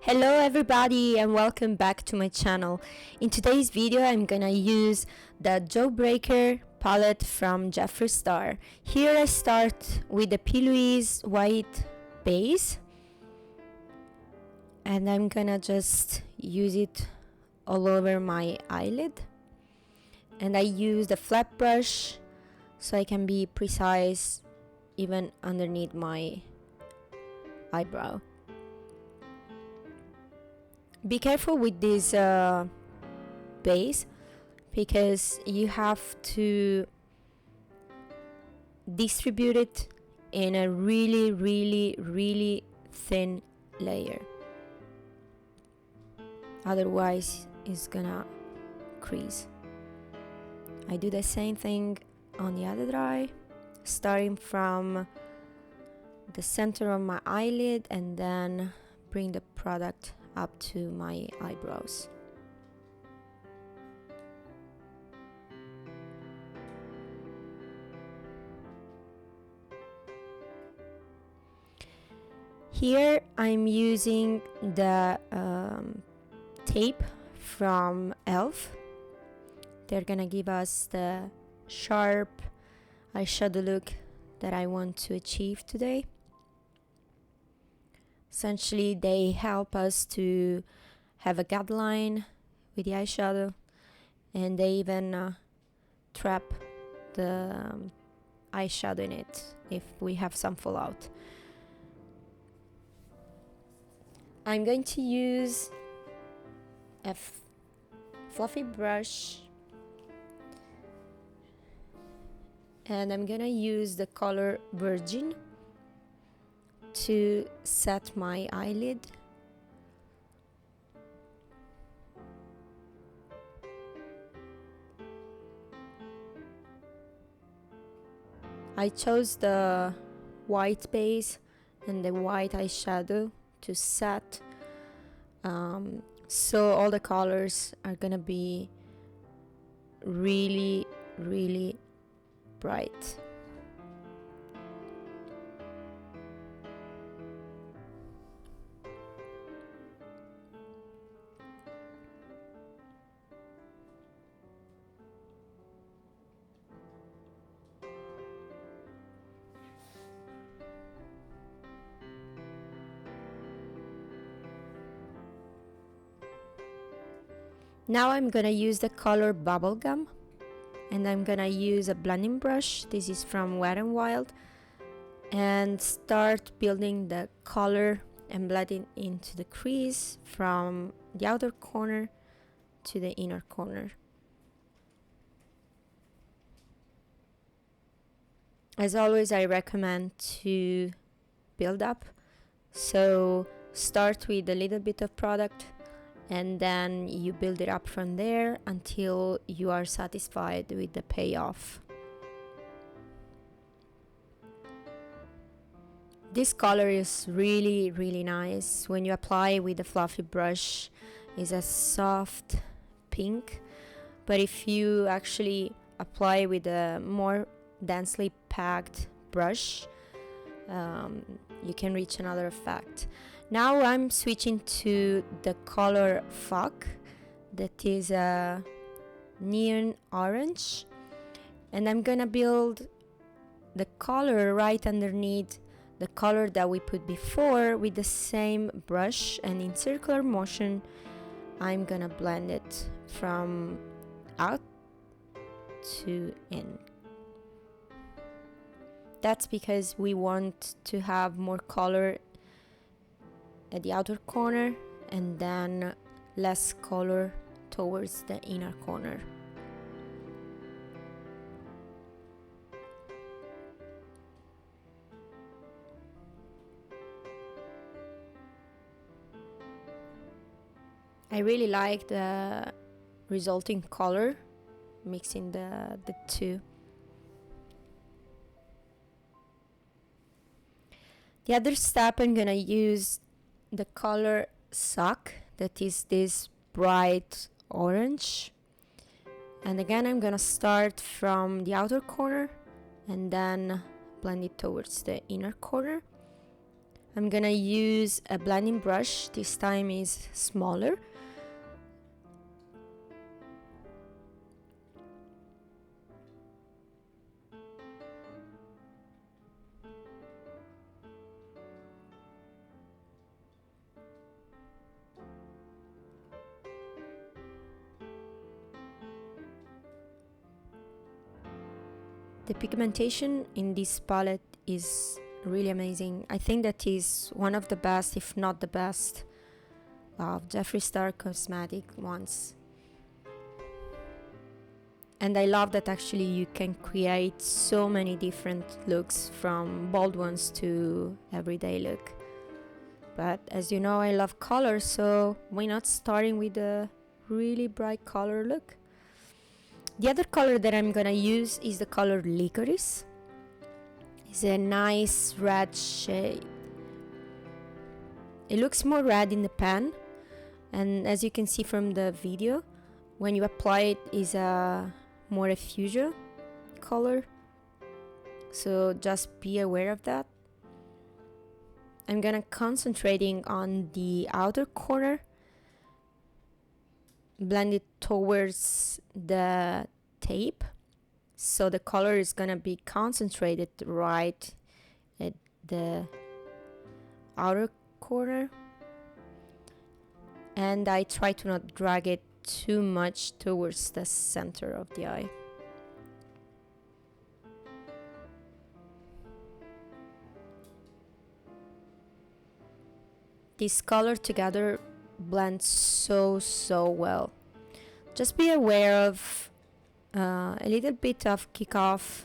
Hello everybody and welcome back to my channel. In today's video I'm gonna use the Jawbreaker palette from Jeffree Star. Here I start with the P. Louise white base and I'm gonna just use it all over my eyelid, and I use the flat brush so I can be precise even underneath my eyebrow. Be careful with this base because you have to distribute it in a really thin layer, otherwise it's gonna crease. I do the same thing on the other eye, starting from the center of my eyelid and then bring the product up to my eyebrows. Here I'm using the tape from e.l.f. They're gonna give us the sharp eyeshadow look that I want to achieve today. Essentially, they help us to have a guideline with the eyeshadow, and they even trap the eyeshadow in it if we have some fallout. I'm going to use a fluffy brush, and I'm gonna use the color Virgin to set my eyelid. I chose the white base and the white eyeshadow to set, so all the colors are gonna be really bright. Now I'm gonna use the color Bubblegum, and I'm gonna use a blending brush. This is from Wet n Wild, and start building the color and blending into the crease from the outer corner to the inner corner. As always, I recommend to build up, so start with a little bit of product and then you build it up from there until you are satisfied with the payoff. This color is really nice. When you apply with a fluffy brush, it's a soft pink, but if you actually apply with a more densely packed brush, you can reach another effect. Now I'm switching to the color Fuck, that is a neon orange, and I'm gonna build the color right underneath the color that we put before with the same brush, and in circular motion I'm gonna blend it from out to in. That's because we want to have more color at the outer corner and then less color towards the inner corner. I really like the resulting color, mixing the two. The other step, I'm gonna use the color Suck, that is this bright orange, and again I'm gonna start from the outer corner and then blend it towards the inner corner. I'm gonna use a blending brush. This time is smaller. The pigmentation in this palette is really amazing. I think that is one of the best, if not the best, of Jeffree Star cosmetic ones. And I love that actually you can create so many different looks, from bold ones to everyday look. But as you know, I love color, so why not starting with a really bright color look? The other color that I'm gonna use is the color Licorice. It's a nice red shade. It looks more red in the pan, and as you can see from the video, when you apply it is a more a fuchsia color, so just be aware of that. I'm gonna concentrating on the outer corner, blend it towards the tape, so the color is gonna be concentrated right at the outer corner, and I try to not drag it too much towards the center of the eye. This color together blends so well. Just be aware of a little bit of kickoff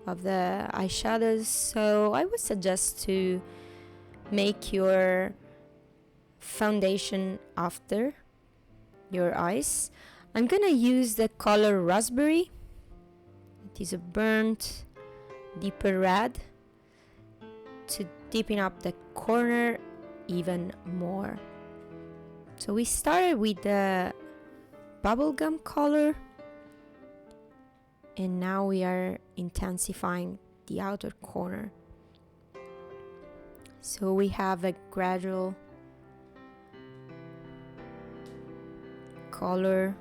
of the eyeshadows, so I would suggest to make your foundation after your eyes. I'm gonna use the color Raspberry. It is a burnt deeper red to deepen up the corner even more. So we started with the bubblegum color, and now we are intensifying the outer corner. So we have a gradual color.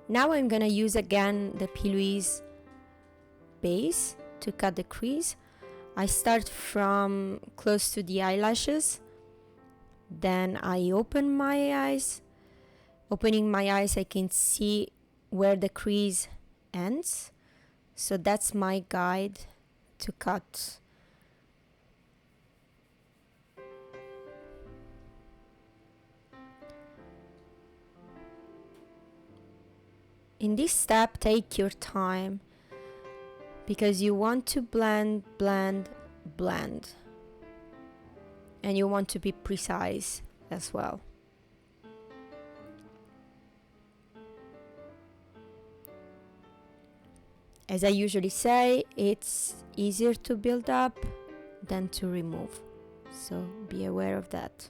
Now I'm gonna use again the P. Louise base to cut the crease. I start from close to the eyelashes, then I open my eyes. Opening my eyes, I can see where the crease ends, so that's my guide to cut. In this step, take your time, because you want to blend, and you want to be precise as well. As I usually say, it's easier to build up than to remove, so be aware of that.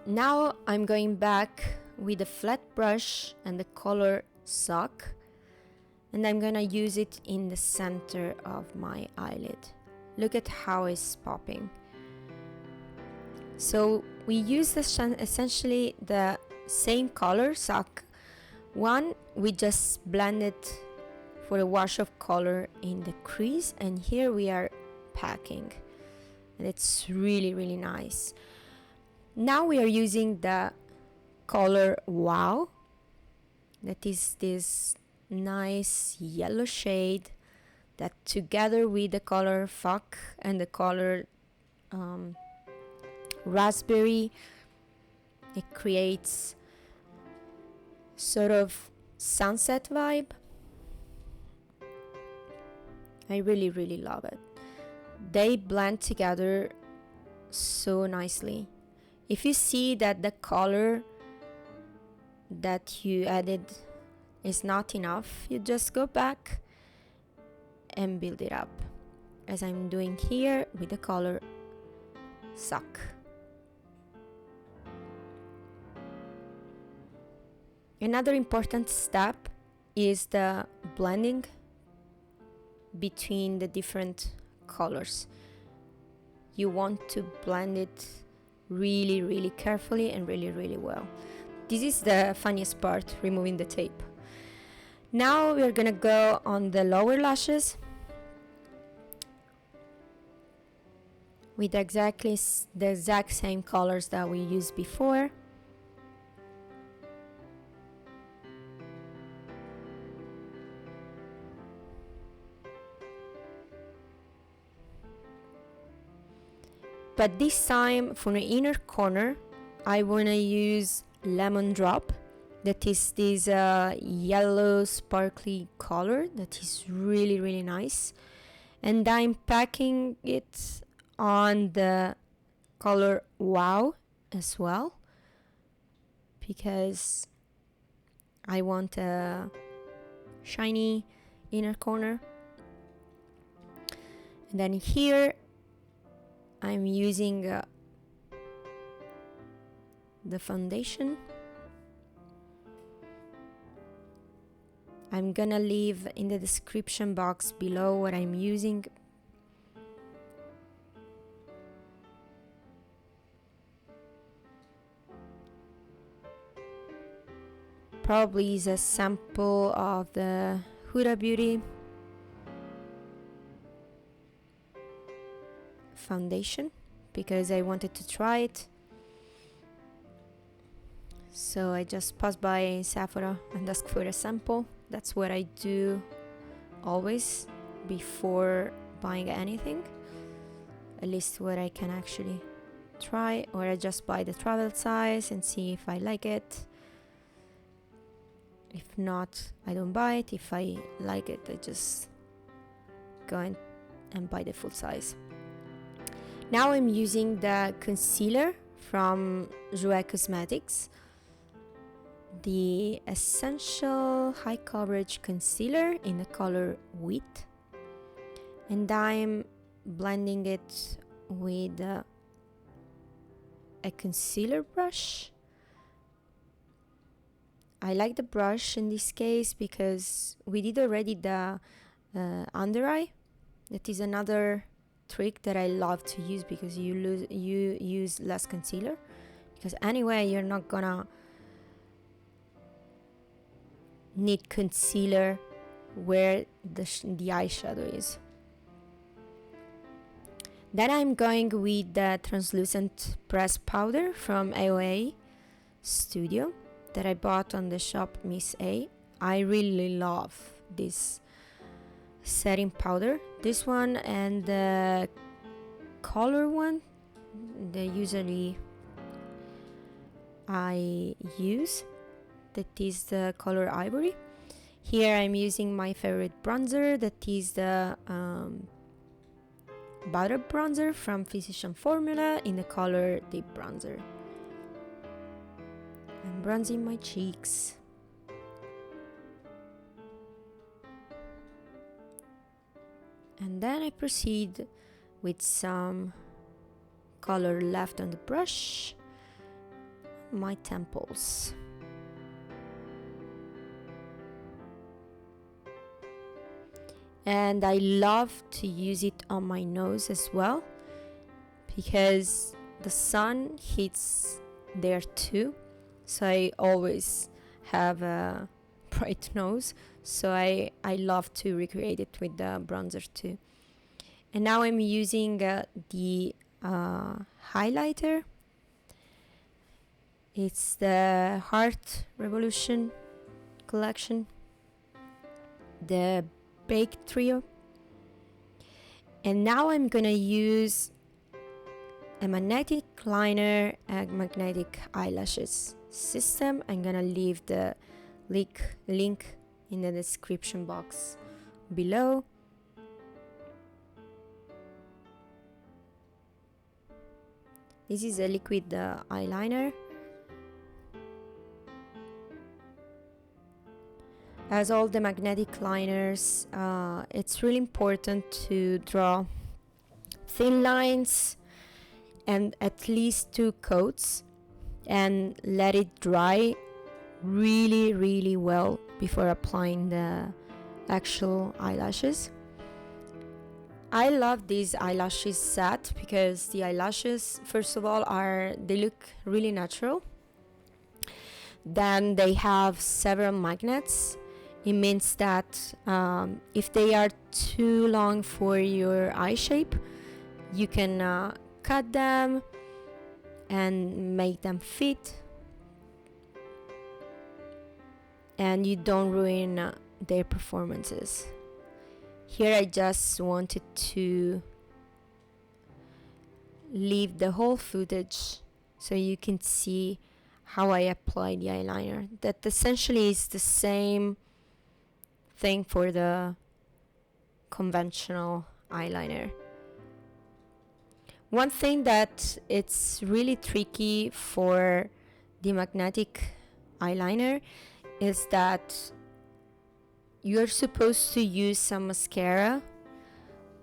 Now I'm going back with a flat brush and the color Sock, and I'm gonna use it in the center of my eyelid. Look at how it's popping. So we use essentially the same color Sock. One, we just blended for a wash of color in the crease, and here we are packing, and it's really nice. Now we are using the color Wow, that is this nice yellow shade that, together with the color Fuck and the color Raspberry, it creates sort of sunset vibe. I really love it. They blend together so nicely. If you see that the color that you added is not enough, you just go back and build it up, as I'm doing here with the color Suck. Another important step is the blending between the different colors. You want to blend it really carefully and really well. This is the funniest part, removing the tape. Now we're gonna go on the lower lashes with the exact same colors that we used before. But this time for the inner corner, I want to use Lemon Drop. That is this yellow sparkly color that is really nice. And I'm packing it on the color Wow as well, because I want a shiny inner corner. And then here I'm using the foundation. I'm gonna leave in the description box below what I'm using. Probably is a sample of the Huda Beauty foundation, because I wanted to try it. So I just passed by Sephora and asked for a sample. That's what I do always before buying anything, at least what I can actually try, or I just buy the travel size and see if I like it. If not, I don't buy it. If I like it, I just go and buy the full size. Now I'm using the concealer from Jouer Cosmetics, the Essential High Coverage Concealer in the color Wheat, and I'm blending it with a concealer brush. I like the brush in this case because we did already the under eye. That is another trick that I love to use, because you use less concealer, because anyway you're not gonna need concealer where the eyeshadow is. Then I'm going with the translucent pressed powder from AOA Studio that I bought on the shop Miss A. I really love this setting powder. This one and the color one that usually I use, that is the color Ivory. Here I'm using my favorite bronzer, that is the Butter Bronzer from Physician Formula in the color Deep Bronzer. I'm bronzing my cheeks. And then I proceed with some color left on the brush, my temples. And I love to use it on my nose as well, because the sun hits there too. So I always have a bright nose, so I love to recreate it with the bronzer too. And now I'm using the highlighter. It's the Heart Revolution collection, the Baked Trio. And now I'm gonna use a magnetic liner and magnetic eyelashes system. I'm gonna leave the link in the description box below. This is a liquid eyeliner. As all the magnetic liners, it's really important to draw thin lines and at least 2 coats and let it dry really well before applying the actual eyelashes. I love these eyelashes set because the eyelashes, first of all, they look really natural. Then they have several magnets. It means that if they are too long for your eye shape, you can cut them and make them fit, and you don't ruin their performances. Here I just wanted to leave the whole footage so you can see how I apply the eyeliner. That essentially is the same thing for the conventional eyeliner. One thing that it's really tricky for the magnetic eyeliner is that you're supposed to use some mascara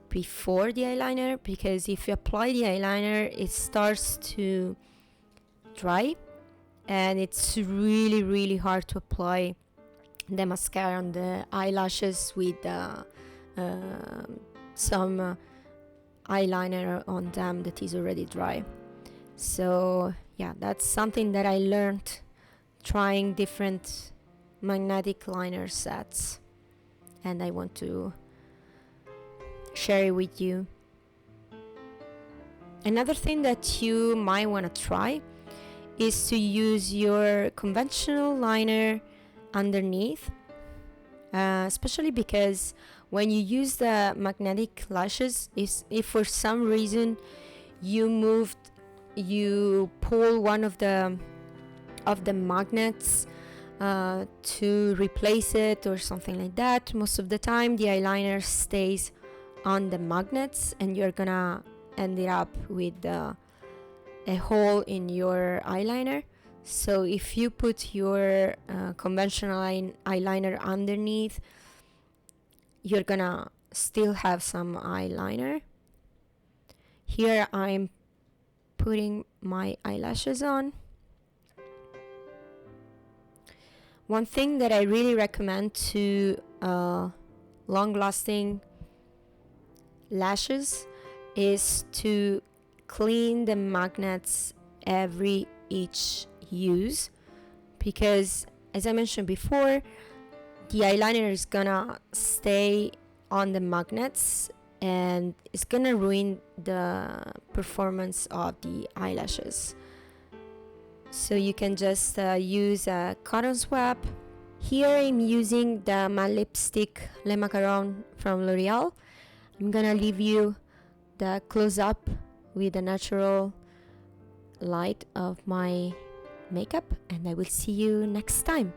before the eyeliner, because if you apply the eyeliner it starts to dry and it's really hard to apply the mascara on the eyelashes with some eyeliner on them that is already dry. So yeah, that's something that I learned trying different magnetic liner sets, and I want to share it with you. Another thing that you might want to try is to use your conventional liner underneath, especially because when you use the magnetic lashes, if for some reason you pull one of the magnets to replace it or something like that, most of the time the eyeliner stays on the magnets and you're gonna end it up with a hole in your eyeliner. So if you put your conventional eyeliner underneath, you're gonna still have some eyeliner. Here I'm putting my eyelashes on. One thing that I really recommend to long-lasting lashes is to clean the magnets every each use, because as I mentioned before, the eyeliner is gonna stay on the magnets and it's gonna ruin the performance of the eyelashes. So you can just use a cotton swab. Here I'm using the matte lipstick Le Macaron from L'Oreal. I'm gonna leave you the close-up with the natural light of my makeup, and I will see you next time.